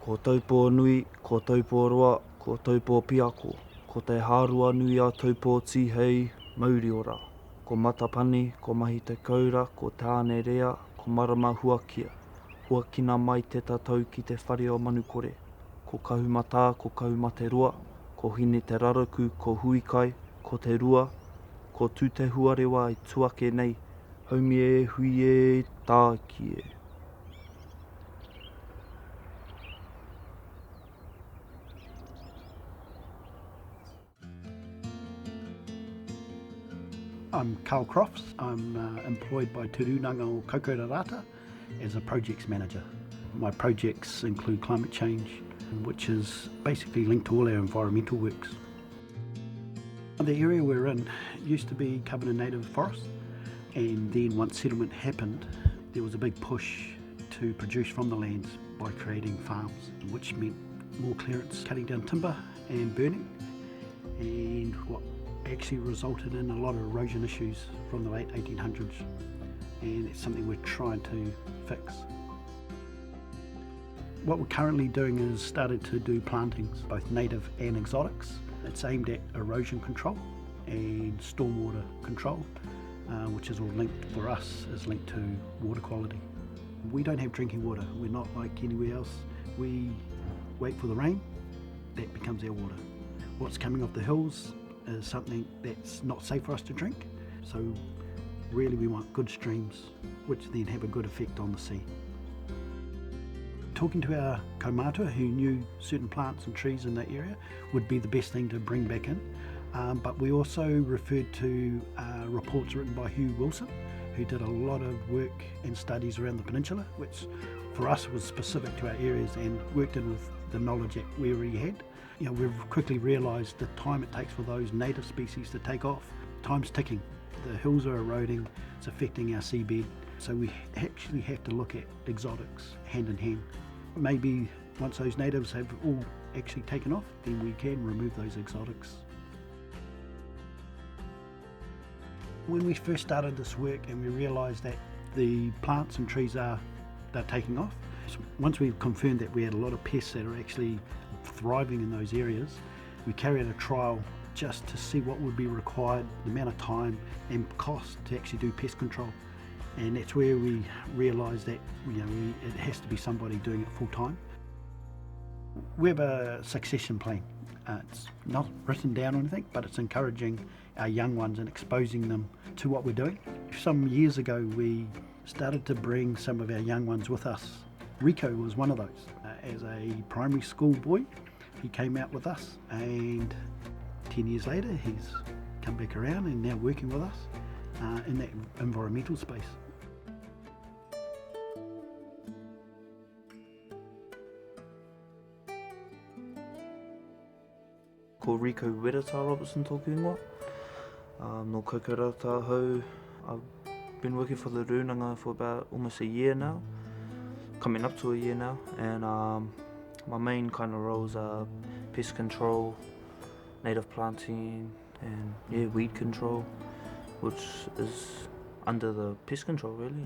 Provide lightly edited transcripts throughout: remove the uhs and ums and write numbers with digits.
Ko taupō nui, ko taupō roa, ko taupō piako. Ko te hārua nui a taupō tihei mauri ora. Ko matapani, ko mahi te kaura, ko tāne rea, ko marama huakia. Huakina mai te tatau ki te whare o manukore. Ko kahumata, ko kahumate roa, ko hine te raraku, ko huikai, ko te rua, ko tū te huarewa i tuake nei, haumi e hui e tāki e. I'm Carl Crofts. I'm employed by Te Rūnanga o Koukourarata as a projects manager. My projects include climate change, which is basically linked to all our environmental works. The area we're in used to be covered in native forest, and then once settlement happened, there was a big push to produce from the lands by creating farms, which meant more clearance, cutting down timber and burning, and what actually resulted in a lot of erosion issues from the late 1800s, and it's something we're trying to fix. What we're currently doing is started to do plantings, both native and exotics. It's aimed at erosion control and stormwater control, which is all linked, for us, is linked to water quality. We don't have drinking water. We're not like anywhere else. We wait for the rain, that becomes our water. What's coming off the hills is something that's not safe for us to drink. So really we want good streams, which then have a good effect on the sea. Talking to our kaumātua who knew certain plants and trees in that area would be the best thing to bring back in. But we also referred to reports written by Hugh Wilson, who did a lot of work and studies around the peninsula, which for us was specific to our areas and worked in with the knowledge that we already had. You know, we've quickly realised the time it takes for those native species to take off. Time's ticking. The hills are eroding, it's affecting our seabed. So we actually have to look at exotics hand in hand. Maybe once those natives have all actually taken off, then we can remove those exotics. When we first started this work and we realised that the plants and trees they're taking off, so once we've confirmed that we had a lot of pests that are actually thriving in those areas, we carried out a trial just to see what would be required, the amount of time and cost to actually do pest control. And that's where we realised that it has to be somebody doing it full time. We have a succession plan. It's not written down or anything, but it's encouraging our young ones and exposing them to what we're doing. Some years ago we started to bring some of our young ones with us. Rico was one of those. As a primary school boy, he came out with us, and 10 years later he's come back around and now working with us in that environmental space. Ko Rico Werata Robertson tōku ingoa. No Koukourarata hau. I've been working for the Rūnanga for about almost a year now, coming up to a year now, and my main kind of roles are pest control, native planting, and weed control, which is under the pest control really.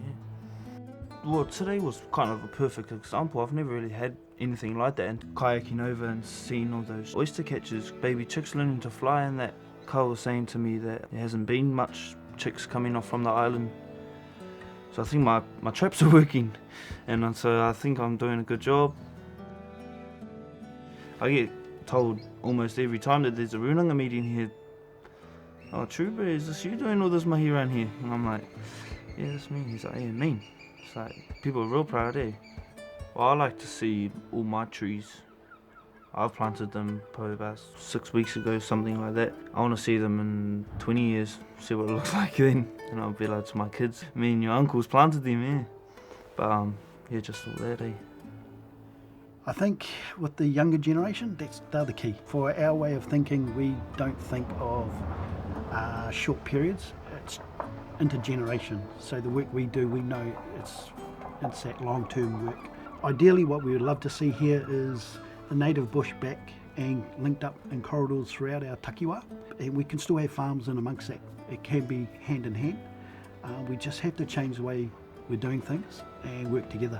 Well, today was kind of a perfect example. I've never really had anything like that, and kayaking over and seeing all those oyster catchers, baby chicks learning to fly, and that Carl was saying to me that there hasn't been much chicks coming off from the island. So I think my traps are working, and so I think I'm doing a good job. I get told almost every time that there's a Rūnanga meeting here, "Oh, true, but is this you doing all this mahi around here?" And I'm like, "Yeah, that's me." He's like, "Yeah, mean." It's like, people are real proud, eh? Well, I like to see all my trees. I've planted them probably about 6 weeks ago, something like that. I want to see them in 20 years, see what it looks like then. And I'll be like to my kids, "Me and your uncles planted them, yeah." But yeah, just all that, eh? I think with the younger generation, they're the key. For our way of thinking, we don't think of short periods. It's intergeneration. So the work we do, we know it's that long-term work. Ideally, what we would love to see here is the native bush back and linked up in corridors throughout our takiwā. And we can still have farms in amongst that. It can be hand in hand. We just have to change the way we're doing things and work together.